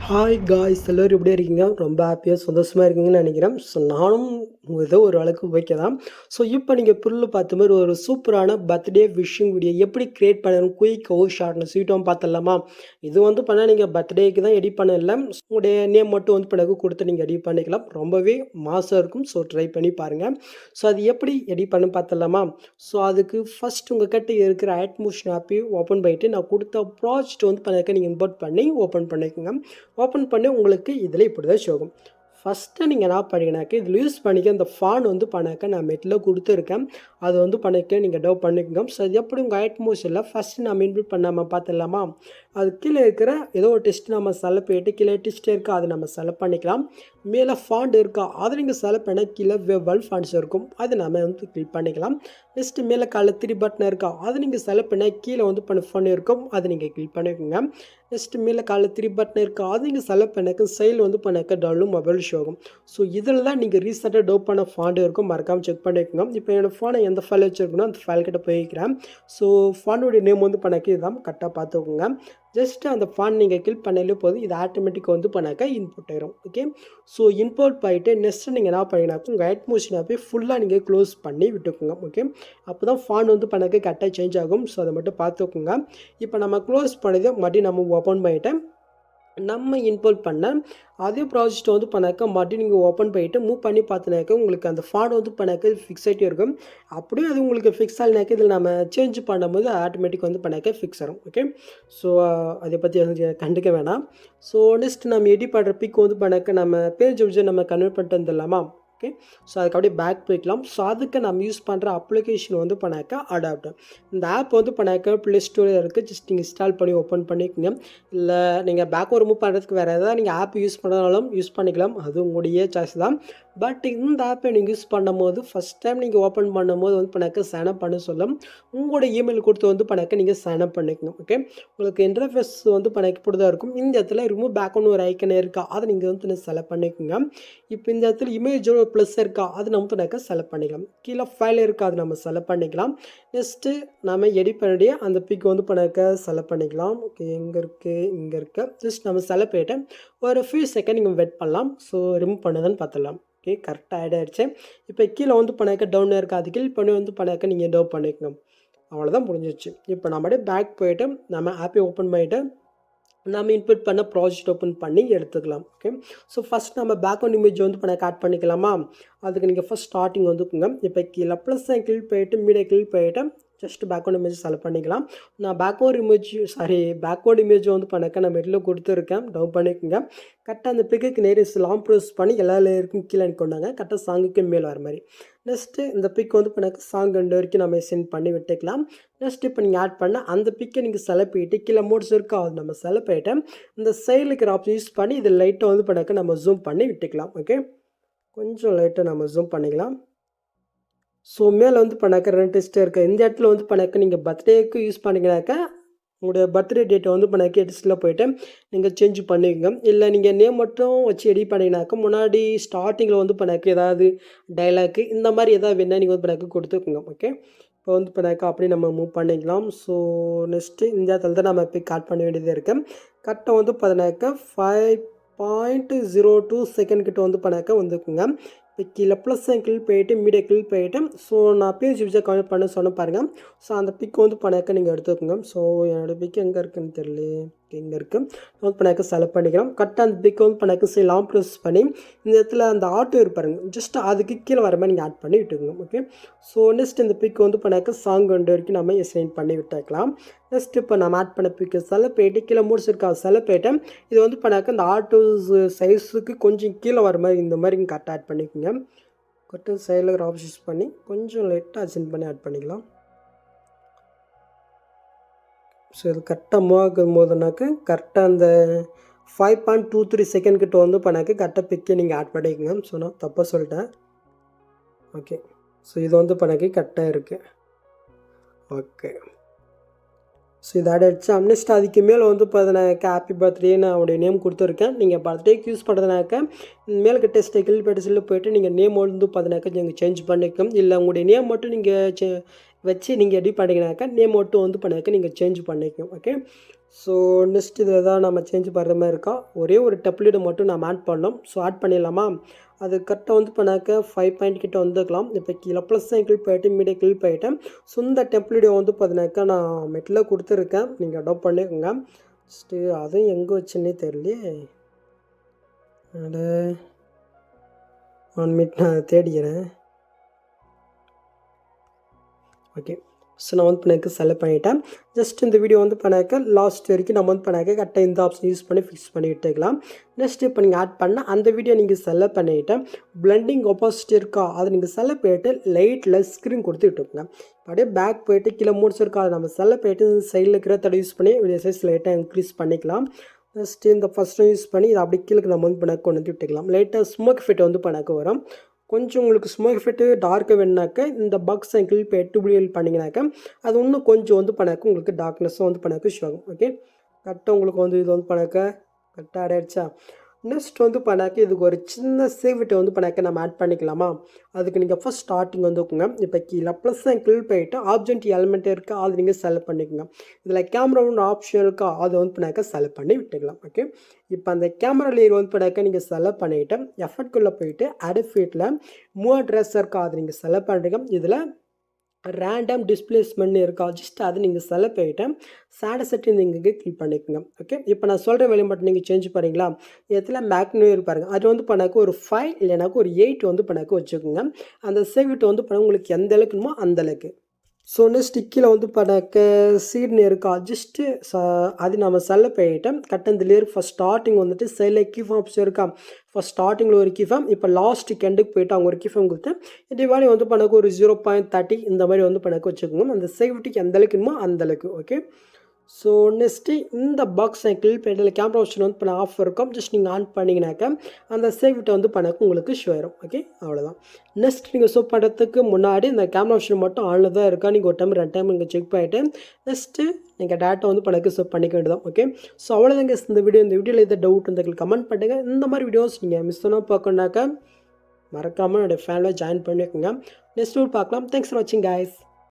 Hi guys எல்லோரும் எப்படி இருக்கீங்க? ரொம்ப ஹாப்பியாக சந்தோஷமாக இருக்கீங்கன்னு நினைக்கிறேன். ஸோ நானும் ஏதோ ஒரு அளவுக்கு ஓகே தான். ஸோ இப்போ நீங்கள் புல்ல பார்த்த மாதிரி ஒரு சூப்பரான பர்த்டே விஷிங் வீடியோ எப்படி கிரியேட் பண்ணணும் குயிக்காகவும் ஷார்ட்னு ஸ்வீட்டாகவும் பார்த்துடலாமா? இது பண்ணால் நீங்கள் பர்த்டேக்கு தான் எடிட் பண்ணல, உங்களுடைய நேம் மட்டும் பிறகு கொடுத்து நீங்கள் எடிட் பண்ணிக்கலாம். ரொம்பவே மாசாக இருக்கும். ஸோ ட்ரை பண்ணி பாருங்கள். ஸோ அது எப்படி எடிட் பண்ண பார்த்துடலாமா? ஸோ அதுக்கு ஃபஸ்ட் உங்கள் கிட்ட இருக்கிற ஆட்மோஷன் ஆப்பை ஓப்பன் பண்ணிவிட்டு நான் கொடுத்த ப்ராஜெக்ட் பண்ணாக்க நீங்கள் இம்போர்ட் பண்ணி ஓப்பன் பண்ணிக்கோங்க. ஓப்பன் பண்ணி உங்களுக்கு இதில் இப்படி தான் ஷோ ஆகும். ஃபஸ்ட்டு நீங்கள் என்ன பண்ணிங்கனாக்க இதில் யூஸ் பண்ணிக்க இந்த ஃபான் பண்ணாக்க நான் மெட்டில் கொடுத்துருக்கேன். அது பண்ணிக்க நீங்கள் டவ் பண்ணிக்கோங்க. ஸோ அது எப்படி உங்கள் ஆட்மோஷனில் ஃபஸ்ட்டு நம்ம இன்பிட் பண்ணாமல் பார்த்துடலாமா? அது கீழே இருக்கிற ஏதோ ஒரு டெஸ்ட் நம்ம செலக்ட் பண்ணிட்டு கீழே டெஸ்ட் இருக்கா அதை நம்ம செலக்ட் பண்ணிக்கலாம். மேலே ஃபாண்ட் இருக்கா அதை நீங்கள் செலக்ட் பண்ண கீழே வெவல் ஃபாண்ட்ஸ் இருக்கும் அதை நம்ம கிளிக் பண்ணிக்கலாம். நெக்ஸ்ட்டு மேலே கால 3 பட்டன் இருக்கா அதை நீங்கள் செலக்ட் பண்ண கீழே பண்ண ஃபோன் இருக்கும் அதை நீங்கள் கிளிக் பண்ணிக்கோங்க. நெக்ஸ்ட்டு மேலே கால 3 பட்டன் இருக்கா அது நீங்கள் செலக்ட் பண்ணாக்க சைடில் பண்ணாக்க டவுன்லோட் மொபைல் ஷோ ஆகும். ஸோ இதில் தான் நீங்கள் ரீசெண்டாக டவுன் பண்ண ஃபாண்ட் இருக்கும், மறக்காமல் செக் பண்ணிக்கோங்க. இப்போ என்னோடய ஃபோனை எந்த ஃபைல் வச்சுருக்கணும் அந்த ஃபைல் கிட்ட போய்க்கிறேன். ஸோ ஃபாண்டோடைய நேம் பண்ணாக்க இதுதான் கரெக்டாக பார்த்துக்கோங்க. ஜஸ்ட்டு அந்த ஃபாண்ட் நீங்கள் கிளிக் பண்ணாலே போதும், இது ஆட்டோமேட்டிக்காக பண்ணாக்க இன்புட் ஆயிரும். ஓகே, ஸோ இன்புட் பண்ணிவிட்டு நெக்ஸ்ட்டு நீங்கள் என்ன பண்ணினாக்க உங்கள் ஆட்மோஷன் ஆப்பை ஃபுல்லாக நீங்கள் க்ளோஸ் பண்ணி விட்டுக்கோங்க. ஓகே, அப்போ தான் ஃபாண்ட் பண்ணாக்க கரெக்டாக சேஞ்ச் ஆகும். ஸோ அதை மட்டும் பார்த்துக்கோங்க. இப்போ நம்ம க்ளோஸ் பண்ணதை மறுபடியும் நம்ம ஓப்பன் பண்ணிவிட்டு நம்ம இம்போர்ட் பண்ண அதே ப்ராஜெக்ட் பண்ணாக்க மறுபடியும் நீங்கள் ஓப்பன் பண்ணிவிட்டு மூவ் பண்ணி பார்த்தினாக்க உங்களுக்கு அந்த ஃபாண்ட் பண்ணாக்க ஃபிக்ஸ் ஆகிட்டே இருக்கும். அப்படியே அது உங்களுக்கு ஃபிக்ஸ் ஆகினாக்க இதில் நம்ம சேஞ்ச் பண்ணும்போது ஆட்டோமேட்டிக் பண்ணாக்க ஃபிக்ஸ் ஆகும். ஓகே, ஸோ அதை பற்றி கண்டுக்க வேணாம். ஸோ நெக்ஸ்ட் நம்ம எடிட் பண்ணுற பிக் பண்ணாக்க நம்ம பேஜ் நம்ம கன்வெர்ட் பண்ணிட்டு வந்துடலாமா? ஓகே, ஸோ அதுக்கு அப்படியே பேக் போய்க்கலாம். ஸோ அதுக்கு நம்ம யூஸ் பண்ணுற அப்ளிகேஷன் பண்ணாக்க அடாப்ட். இந்த ஆப் பண்ணாக்க ப்ளே ஸ்டோரில் இருக்குது. ஜஸ்ட் நீங்கள் இன்ஸ்டால் பண்ணி ஓப்பன் பண்ணிக்கோங்க. இல்லை நீங்கள் பேக் ரிமூவ் பண்ணுறதுக்கு வேறு எதாவது நீங்கள் ஆப் யூஸ் பண்ணுறதுனாலும் யூஸ் பண்ணிக்கலாம், அது உங்களுடைய சாய்ஸ் தான். பட் இந்த ஆப்பை நீங்கள் யூஸ் பண்ணும்போது ஃபஸ்ட் டைம் நீங்கள் ஓப்பன் பண்ணும்போது பண்ணாக்க சைனப் பண்ண சொல்லும். உங்களோட இமெயில் கொடுத்து பண்ணாக்க நீங்கள் சைனப் பண்ணிக்கணும். ஓகே, உங்களுக்கு இன்டர்ஃபேஸ் பண்ணாக்க இப்படி தான் இருக்கும். இந்த இடத்துல ரிமூவ் பேக்னு ஒரு ஐக்கனே இருக்கா அதை நீங்கள் செலக்ட் பண்ணிக்கோங்க. இப்போ இந்த இடத்துல இமேஜோட ப்ளஸ் இருக்கா அது நம்ம பண்ணாக்க செலக்ட் பண்ணிக்கலாம். கீழே ஃபைல் இருக்கா அது நம்ம செலக்ட் பண்ணிக்கலாம். நெக்ஸ்ட்டு நம்ம எடிட் பண்ணிய அந்த பிக் பண்ணாக்க செலக்ட் பண்ணிக்கலாம். ஓகே, எங்கே இருக்குது இங்கே இருக்குது. ஜஸ்ட் நம்ம செலக்ட் பண்ணிவிட்டு ஒரு ஃபியூ செகண்ட் நீங்கள் வெயிட் பண்ணலாம். ஸோ ரிமூவ் பண்ணதுன்னு பார்த்துடலாம். ஓகே, கரெக்டாக ஆகிடுச்சு. இப்போ கீழே பண்ணாக்க டவுன் இருக்குது அது கீழே பண்ணி பண்ணாக்க நீங்கள் டவுன் பண்ணிக்கணும். அவ்வளோதான் முடிஞ்சிச்சு. இப்போ நம்மளே பேக் போய்ட்டு நம்ம ஆப்பை ஓப்பன் பண்ணிவிட்டு நம்ம இன்புட் பண்ண ப்ராஜெக்ட் ஓப்பன் பண்ணி எடுத்துக்கலாம். ஓகே, ஸோ ஃபஸ்ட் நம்ம பேக்ரவுண்ட் இமேஜ் பண்ணாக்க ஆட் பண்ணிக்கலாமா? அதுக்கு நீங்கள் ஃபஸ்ட் ஸ்டார்டிங் வந்துக்குங்க. இப்போ கீழே ப்ளஸ் கிளிக் பண்ணிவிட்டு மீடியா கிளிக் பண்ணிவிட்டு ஜஸ்ட் பேக்ரவுண்ட் இமேஜ் செலக்ட் பண்ணிக்கலாம். நான் பேக்ரவுண்ட் இமேஜ் பண்ணாக்க நான் மெட்டில் கொடுத்துருக்கேன், டவுன் பண்ணிக்கோங்க. கரெக்டாக அந்த பிக்குக்கு நேரஸ்ட் லாங் ப்ரெஸ் பண்ணி எல்லா லேயருக்கும் கீழே கொண்டாங்க, கரெக்டாக சாங்குக்கு மேலே வர மாதிரி. நெக்ஸ்ட்டு இந்த பிக் பண்ணாக்க சாங் 2 வரைக்கும் நம்ம சென்ட் பண்ணி விட்டுக்கலாம். நெக்ஸ்ட் இப்போ நீங்கள் ஆட் பண்ண அந்த பிக்கை நீங்கள் செலக்ட் பண்ணிவிட்டு கீழே மோட்ஸ் இருக்கா அது நம்ம செலக்ட் பண்ணிவிட்டு இந்த சைடில் இருக்கிற ஆப்ஷன் யூஸ் பண்ணி இதை லைட்டாக பண்ணாக்க நம்ம ஜூம் பண்ணி விட்டுக்கலாம். ஓகே, கொஞ்சம் லைட்டாக நம்ம ஜூம் பண்ணிக்கலாம். ஸோ மேலே பண்ணாக்க 2 டெஸ்ட் இருக்குது. இந்த இடத்துல பண்ணாக்க நீங்கள் பர்த்டேக்கு யூஸ் பண்ணிங்கனாக்க உங்களுடைய பர்த்டே டேட்டை பண்ணாக்க டெஸ்ட்டில் போய்ட்டு நீங்கள் சேஞ்ச் பண்ணிக்கோங்க. இல்லை நீங்கள் நேம் மட்டும் வச்சு எடிட் பண்ணிங்கனாக்க முன்னாடி ஸ்டார்டிங்கில் பண்ணாக்க ஏதாவது டைலாக்கு இந்த மாதிரி எதாவது வேணால் நீங்கள் பண்ணாக்க கொடுத்துக்கோங்க. ஓகே, இப்போ பண்ணாக்க அப்படியே நம்ம மூவ் பண்ணிக்கலாம். ஸோ நெக்ஸ்ட்டு இந்த இடத்துல தான் நம்ம போய் காட் பண்ண வேண்டியது இருக்குது. கரெக்டாக பண்ணாக்க 5.02 செகண்ட் கிட்ட பண்ணாக்க வந்துக்குங்க. இப்போ கீழே ப்ளஸ் கிளிக் பண்ணிவிட்டு மீடியா கிளிக் பண்ணிவிட்டு ஸோ நான் பேஜ் யூஸாக கனெக்ட் பண்ண சொன்ன பாருங்கள். ஸோ அந்த பிக் பண்ணாக்க நீங்கள் எடுத்துக்கோங்க. ஸோ என்னோடய பிக் எங்கே இருக்குதுன்னு தெரியல, இங்கே இருக்குது. பண்ணாக்க செலக்ட் பண்ணிக்கலாம். கரெக்டாக அந்த பிக் பண்ணாக்க சரி லாங் ப்ரெஸ் பண்ணி இந்த இடத்துல அந்த ஆட்டோ இருப்பாருங்க, ஜஸ்ட் அதுக்கு கீழே வர மாதிரி நீங்கள் ஆட் பண்ணி விட்டுக்கோங்க. ஓகே, ஸோ நெக்ஸ்ட் இந்த பிக் பண்ணாக்க சாங் 2 வரைக்கும் நம்ம எசைன் பண்ணி விட்டுக்கலாம். நெக்ஸ்ட் இப்போ நம்ம ஆட் பண்ண பிக்கு செலக்ட் பண்ணிவிட்டு கீழே மூட்ஸ் இருக்கா செலக்ட் பண்ணிவிட்டு இது பண்ணாக்க இந்த ஆட்டோ சைஸுக்கு கொஞ்சம் கீழே வர மாதிரி இந்த மாதிரி நீங்கள் கரெக்டாக ஆட் பண்ணிக்கோங்க. கரெக்டாக சைடில் இருக்கிற ஆப்ஷன் யூஸ் பண்ணி கொஞ்சம் லைட்டாக அட்ஜஸ்ட் பண்ணி ஆட் பண்ணிக்கலாம். ஸோ இது கரெக்டாக மூவ் ஆகும் போதுனாக்க கரெக்டாக அந்த 5.23 செகண்ட் கிட்ட பண்ணாக்க கரெக்டாக பிக்கை நீங்கள் ஆட் பண்ணிக்கோங்க. ஸோ நான் தப்பாக சொல்லிட்டேன். ஓகே, ஸோ இது பண்ணாக்க கரெக்டாக இருக்குது. ஓகே, ஸோ இது ஆட் ஆகிடுச்சு. நெக்ஸ்ட் அதுக்கு மேலே பார்த்தீங்கன்னாக்க ஹாப்பி பர்த்டே நான் அவருடைய நேம் கொடுத்துருக்கேன். நீங்கள் பர்த்டேக்கு யூஸ் பண்ணுறதுனாக்க மேலே டெஸ்ட் கிளிக் பெட்டிஸில் போய்ட்டு நீங்கள் நேம் பார்த்தீங்கன்னாக்க நீங்கள் சேஞ்ச் பண்ணிக்கோங்க. இல்லை உங்களுடைய நேம் மட்டும் நீங்கள் வச்சு நீங்கள் எடிட் பண்ணிங்கனாக்கா நேம் மட்டும் வந்து பண்ணாக்க நீங்கள் சேஞ்ச் பண்ணிக்கணும். ஓகே, ஸோ நெக்ஸ்ட் இதில் தான் நம்ம சேஞ்ச் பண்ணுற மாதிரி இருக்கா. ஒரே ஒரு டெப்லெட் மட்டும் நம்ம ஆட் பண்ணோம். ஸோ ஆட் பண்ணிடலாமா? அது கரெக்டாக வந்து பண்ணாக்க 5 பாயிண்ட் கிட்ட வந்துக்கலாம். இப்போ கீழே ப்ளஸ் சைன் கிளிக் போயிட்டு மீடியா கிளிக் போயிட்டேன். ஸோ இந்த டெம்ப்ளேட் வந்து பார்த்தீங்கன்னாக்கா நான் மெட்டில் கொடுத்துருக்கேன், நீங்கள் அடாப்ட் பண்ணிக்கோங்க. ஃபஸ்ட்டு அதுவும் எங்கே வச்சுன்னே தெரியலையே. அட 1 மினிட் நான் தேடிக்கிறேன். ஓகே, ஸோ நான் வந்து பண்ணாக்க செலக்ட் பண்ணிவிட்டேன். ஜஸ்ட் இந்த வீடியோ வந்து பண்ணாக்க லாஸ்ட் வரைக்கும் நம்ம வந்து பண்ணாக்க கரெக்டாக இந்த ஆப்ஷன் யூஸ் பண்ணி ஃபிக்ஸ் பண்ணி விட்டுக்கலாம். நெக்ஸ்ட் இப்போ நீங்கள் ஆட் பண்ணால் அந்த வீடியோ நீங்கள் செலக்ட் பண்ணிவிட்டு பிளண்டிங் ஆப்போசிட் இருக்கா அதை நீங்கள் செலக்ட் பண்ணிவிட்டு லைட்டில் ஸ்க்ரீன் கொடுத்து விட்டுக்கோங்க. அப்படியே பேக் போயிட்டு கீழே மூட்ஸ் இருக்கா அதை நம்ம செலக்ட் பண்ணிவிட்டு சைடில் இருக்கிற தடவை யூஸ் பண்ணி வீடியோ சைஸ் லைட்டாக இன்க்ரீஸ் பண்ணிக்கலாம். நெக்ஸ்ட்டு இந்த ஃபஸ்ட்டு யூஸ் பண்ணி இதை அப்படி கீழே நம்ம வந்து பண்ணாக்க கொண்டு வந்து விட்டுக்கலாம். லைட்டாக ஸ்மோக் ஃபிட் வந்து பண்ணாக்க வரும். கொஞ்சம் உங்களுக்கு ஸ்மோக் ஃபிட்டு டார்க்காக வேணுனாக்க இந்த பாக்ஸ் சைக்கிள் இப்போ 8 பண்ணிங்கனாக்கா அது இன்னும் கொஞ்சம் வந்து பண்ணாக்க உங்களுக்கு டார்க்னஸும் வந்து பண்ணாக்க ஷோ ஆகும். ஓகே, கரெக்டாக உங்களுக்கு வந்து இது வந்து பண்ணாக்க கரெக்டாக ஆடாயிடுச்சா? நெக்ஸ்ட் வந்து பண்ணாக்க இதுக்கு ஒரு சின்ன சேவிட்டை வந்து பண்ணாக்க நம்ம ஆட் பண்ணிக்கலாமா? அதுக்கு நீங்கள் ஃபஸ்ட் ஸ்டார்டிங் வந்து இருக்குங்க. இப்போ கீழே ப்ளஸ் சைக்கிள் போயிட்டு ஆப்ஜெக்ட் எலிமெண்ட் இருக்கா அதை நீங்கள் செலக்ட் பண்ணிக்கோங்க. இதில் கேமரா ஒன்று ஆப்ஷன் இருக்கா அதை வந்து பண்ணாக்க செலக்ட் பண்ணி விட்டுக்கலாம். ஓகே, இப்போ அந்த கேமரா லேயர் வந்து பண்ணாக்க நீங்கள் செலக்ட் பண்ணிவிட்டு எஃபர்ட்குள்ளே போயிட்டு அடிஃபீட்டில் மூவ் ட்ரெஸ் இருக்கா அதை நீங்கள் செலக்ட் பண்ணுறீங்க. இதில் ரேண்டம் டிஸ்பிளேஸ்மெண்ட் இருக்கா ஜஸ்ட் அதை நீங்கள் செலக்ட் பண்ணிவிட்டு சேடை செட்டு நீங்கள் கிளிக் பண்ணிக்கோங்க. ஓகே, இப்போ நான் சொல்கிற வேலையை மட்டும் நீங்கள் சேஞ்ச் பண்ணுறீங்களா? இதில் மேக்னு இருப்பாருங்க அது வந்து பண்ணாக்க ஒரு 5 இல்லைனாக்க ஒரு 8 வந்து பண்ணாக்க வச்சுக்கோங்க. அந்த சேவிட்டு வந்து பண்ண உங்களுக்கு எந்த அளவுக்குமோ அந்த அளவுக்கு. ஸோ நெக்ஸ்ட் கீழே வந்து பண்ணாக்க சீட்னு இருக்கா ஜஸ்ட்டு அது நம்ம செலக்ட் பண்ணிவிட்டேன். கரெக்டாக இந்த லேயர் ஃபஸ்ட் ஸ்டார்டிங் வந்துட்டு சைடில் கீஃபார்ம் ஆப்ஷன் இருக்கா. ஃபஸ்ட் ஸ்டார்டிங்கில் ஒரு கீஃபார்ம் இப்போ லாஸ்ட்டுக்கு எண்டுக்கு போய்ட்டு அவங்க ஒரு கீஃபார்ம் கொடுத்து இதே மாதிரி வந்து பண்ணாக்க ஒரு 0.30 இந்த மாதிரி வந்து பண்ணாக்க வச்சுக்கோங்க. அந்த சேஃப்டிக்கு எந்த அளவுக்குமோ அந்தளவுக்கு. ஓகே, ஸோ நெக்ஸ்ட்டு இந்த பாக்ஸ் கிளிக் பண்ணிட்டு கேமரா ஆப்ஷன் வந்து பண்ண ஆஃப் இருக்கும். ஜஸ்ட் நீங்கள் ஆன் பண்ணிங்கனாக்கா அந்த சேவிட்டை வந்து பண்ணாக்க உங்களுக்கு ஷோ ஆயிரும். ஓகே, அவ்வளோதான். நெக்ஸ்ட் நீங்கள் ஷோ பண்ணுறதுக்கு முன்னாடி இந்த கேமரா ஆப்ஷன் மட்டும் ஆனில் தான் இருக்கா. நீங்கள் ஒரு டைம் 2 டைம் நீங்கள் செக் பண்ணிவிட்டு நெக்ஸ்ட்டு நீங்கள் டேட்டா வந்து பண்ணாக்க ஷோ பண்ணிக்க வேண்டியதான். ஓகே, ஸோ அவ்வளோதாங்க இந்த வீடியோவில் எதாவது டவுட் இருந்தால் கமெண்ட் பண்ணுங்கள். இந்த மாதிரி வீடியோஸ் நீங்கள் மிஸ் பண்ணால் பார்க்கணுனாக்கா மறக்காமல் என்னோடய ஃபேமிலியில் ஜாயின் பண்ணிக்கோங்க. நெக்ஸ்ட் வீடியோ பார்க்கலாம். தேங்க்ஸ் ஃபார் வாட்சிங் கைஸ்.